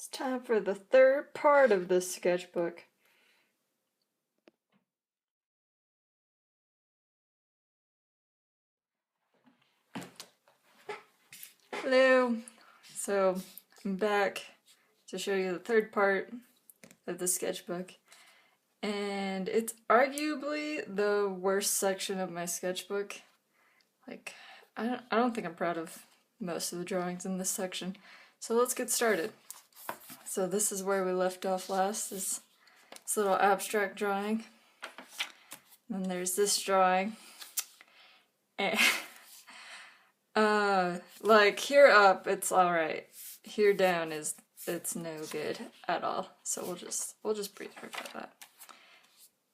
It's time for the third part of this sketchbook. Hello! So, I'm back to show you the third part of the sketchbook. And it's arguably the worst section of my sketchbook. Like, I don't think I'm proud of most of the drawings in this section. So let's get started. So this is where we left off last, this little abstract drawing. And then there's this drawing. And like here up it's alright. Here down it's no good at all. So we'll just breathe right by that.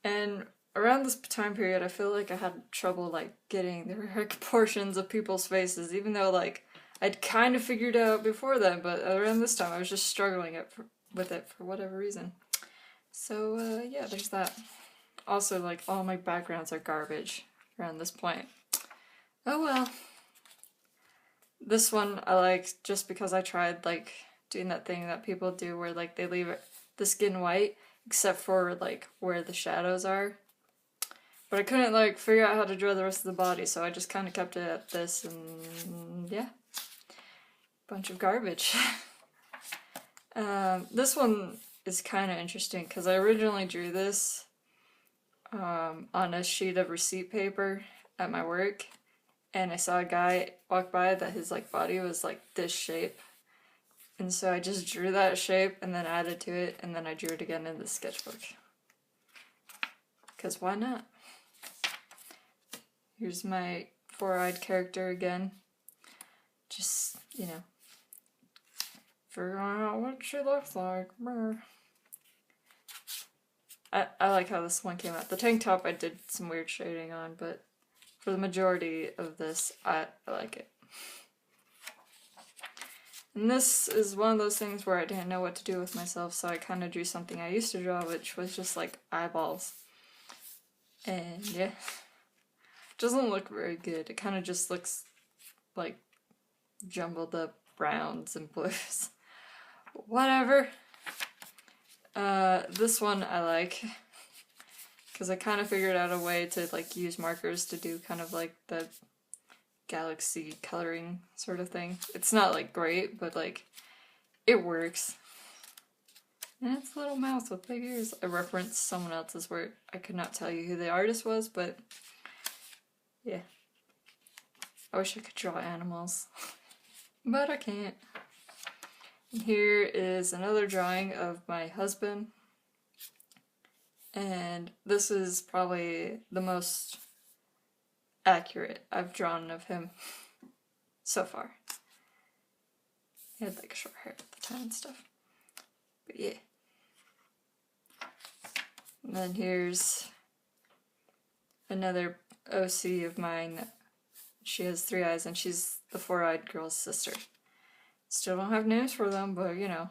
And around this time period I feel like I had trouble like getting the correct portions of people's faces, even though like I'd kind of figured it out before then, but around this time I was just struggling with it for whatever reason. So yeah, there's that. Also, like, all my backgrounds are garbage around this point. Oh well. This one I like just because I tried like doing that thing that people do where like they leave the skin white except for like where the shadows are. But I couldn't like figure out how to draw the rest of the body, so I just kind of kept it at this, and yeah. Bunch of garbage. This one is kind of interesting because I originally drew this on a sheet of receipt paper at my work, and I saw a guy walk by that his like body was like this shape, and so I just drew that shape and then added to it, and then I drew it again in the sketchbook. Because why not? Here's my four-eyed character again. Just, you know, figuring out what she looks like. I like how this one came out. The tank top I did some weird shading on, but for the majority of this, I like it. And this is one of those things where I didn't know what to do with myself, so I kind of drew something I used to draw, which was just like eyeballs. And yeah, it doesn't look very good. It kind of just looks like jumbled up browns and blues. Whatever. This one I like because I kind of figured out a way to like use markers to do kind of like the galaxy coloring sort of thing. It's not like great, but like it works. And it's a little mouse with big ears. I referenced someone else's work. I could not tell you who the artist was, but yeah. I wish I could draw animals, but I can't. And here is another drawing of my husband. And this is probably the most accurate I've drawn of him so far. He had like short hair at the time and stuff. But yeah. And then here's another OC of mine. She has 3 eyes and she's the four-eyed girl's sister. Still don't have names for them, but you know.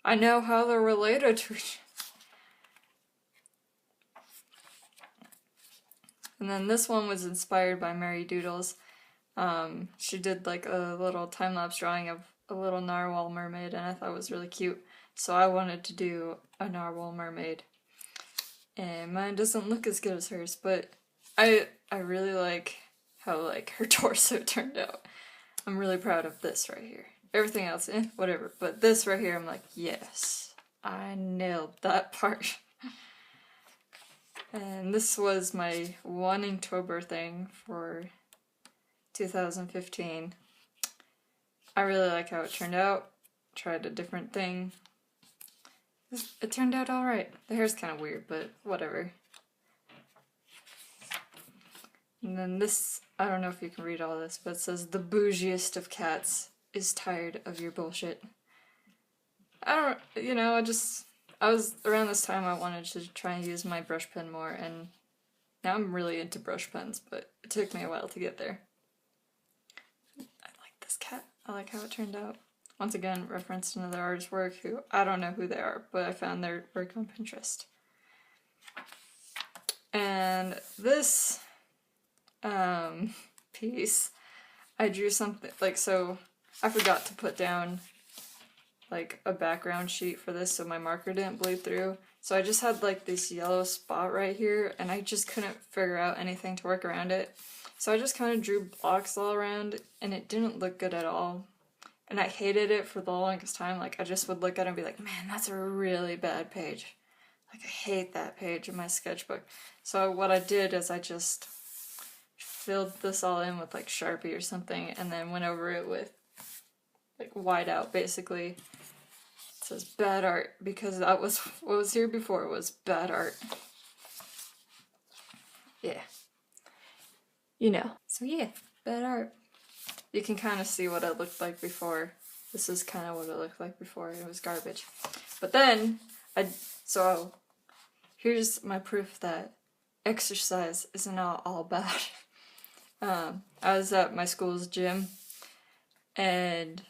I know how they're related to each other. And then this one was inspired by Mary Doodles. She did like a little time-lapse drawing of a little narwhal mermaid, and I thought it was really cute. So I wanted to do a narwhal mermaid. And mine doesn't look as good as hers, but I really like how like her torso turned out. I'm really proud of this right here. Everything else, whatever. But this right here, I'm like, yes, I nailed that part. And this was my one Inktober thing for 2015. I really like how it turned out. Tried a different thing. It turned out alright. The hair's kind of weird, but whatever. And then this, I don't know if you can read all this, but it says, "The bougiest of cats is tired of your bullshit." I was around this time I wanted to try and use my brush pen more, and now I'm really into brush pens, but it took me a while to get there. I like this cat. I like how it turned out. Once again, referenced another artist's work who, I don't know who they are, but I found their work on Pinterest. And this piece, I drew something, like, so I forgot to put down like a background sheet for this so my marker didn't bleed through. So I just had like this yellow spot right here and I just couldn't figure out anything to work around it. So I just kind of drew blocks all around and it didn't look good at all. And I hated it for the longest time. Like I just would look at it and be like, man, that's a really bad page. Like I hate that page in my sketchbook. So what I did is I just filled this all in with like Sharpie or something and then went over it with like whiteout basically. It says bad art because that was what was here before was bad art. Yeah. You know. So yeah, bad art. You can kind of see what it looked like before. This is kind of what it looked like before. It was garbage. But then, so here's my proof that exercise isn't all bad. I was at my school's gym and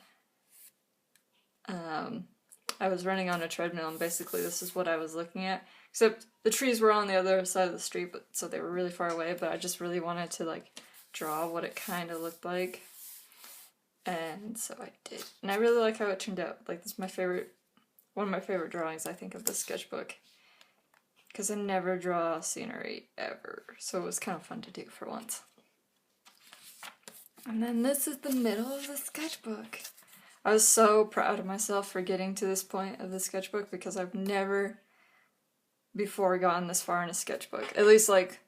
I was running on a treadmill and basically this is what I was looking at. Except the trees were on the other side of the street, but so they were really far away, but I just really wanted to like draw what it kind of looked like. And so I did. And I really like how it turned out. Like this is one of my favorite drawings I think of the sketchbook. Because I never draw scenery ever. So it was kind of fun to do for once. And then this is the middle of the sketchbook. I was so proud of myself for getting to this point of the sketchbook because I've never before gotten this far in a sketchbook. At least like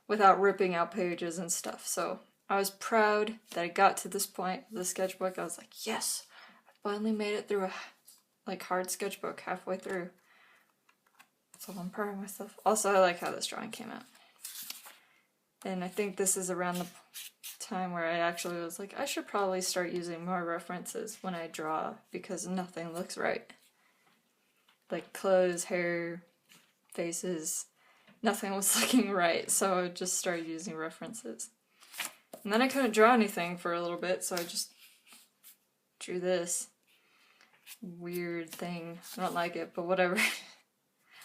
without ripping out pages and stuff. So I was proud that I got to this point of the sketchbook. I was like, yes, I finally made it through a like hard sketchbook halfway through. So I'm proud of myself. Also, I like how this drawing came out. And I think this is around the time where I actually was like, I should probably start using more references when I draw because nothing looks right. Like clothes, hair, faces, nothing was looking right, so I just started using references. And then I couldn't draw anything for a little bit, so I just drew this weird thing. I don't like it, but whatever.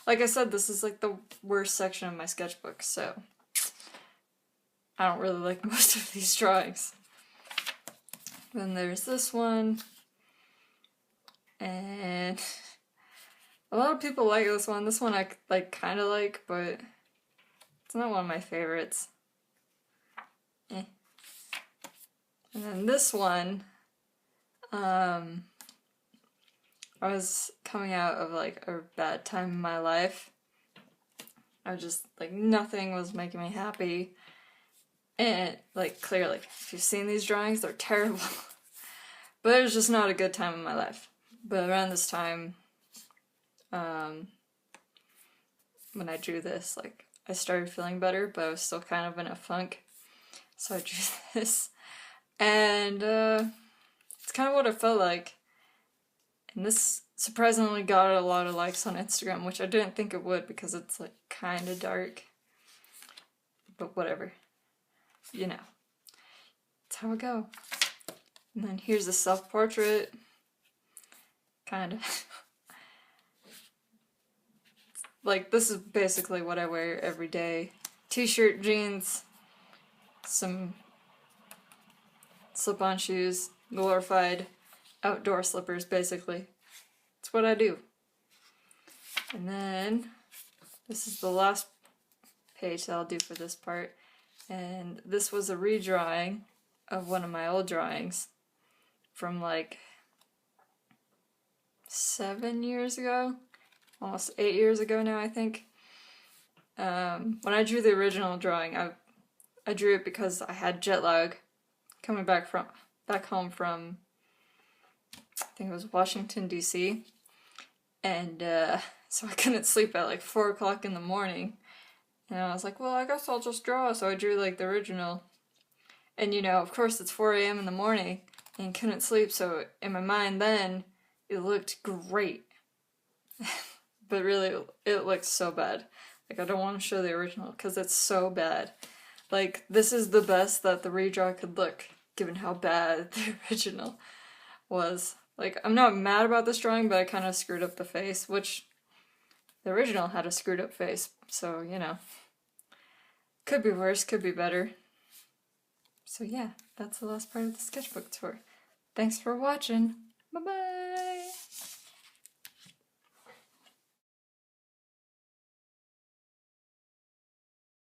Like I said, this is like the worst section of my sketchbook, so I don't really like most of these drawings. Then there's this one, and a lot of people like this one. This one I like kind of like, but it's not one of my favorites. Eh. And then this one, I was coming out of like a bad time in my life. I was just like nothing was making me happy. And like clearly, if you've seen these drawings, they're terrible. But it was just not a good time in my life. But around this time, when I drew this, like I started feeling better, but I was still kind of in a funk. So I drew this. And it's kind of what it felt like. And this surprisingly got a lot of likes on Instagram, which I didn't think it would because it's like kind of dark. But whatever. You know. That's how it go. And then here's a self-portrait. Kind of. Like, this is basically what I wear every day. T-shirt, jeans, some slip-on shoes, glorified outdoor slippers, basically. It's what I do. And then, this is the last page that I'll do for this part. And this was a redrawing of one of my old drawings from like 7 years ago. Almost 8 years ago now, I think. When I drew the original drawing, I drew it because I had jet lag coming back home from, I think it was Washington, D.C. And so I couldn't sleep at like 4 o'clock in the morning. And I was like, well, I guess I'll just draw. So I drew like the original. And you know, of course it's 4 a.m. in the morning and couldn't sleep. So in my mind then, it looked great. But really, it looks so bad. Like, I don't want to show the original because it's so bad. Like, this is the best that the redraw could look, given how bad the original was. Like, I'm not mad about this drawing, but I kind of screwed up the face, which the original had a screwed up face. So, you know, could be worse, could be better. So yeah, that's the last part of the sketchbook tour. Thanks for watching. Bye-bye!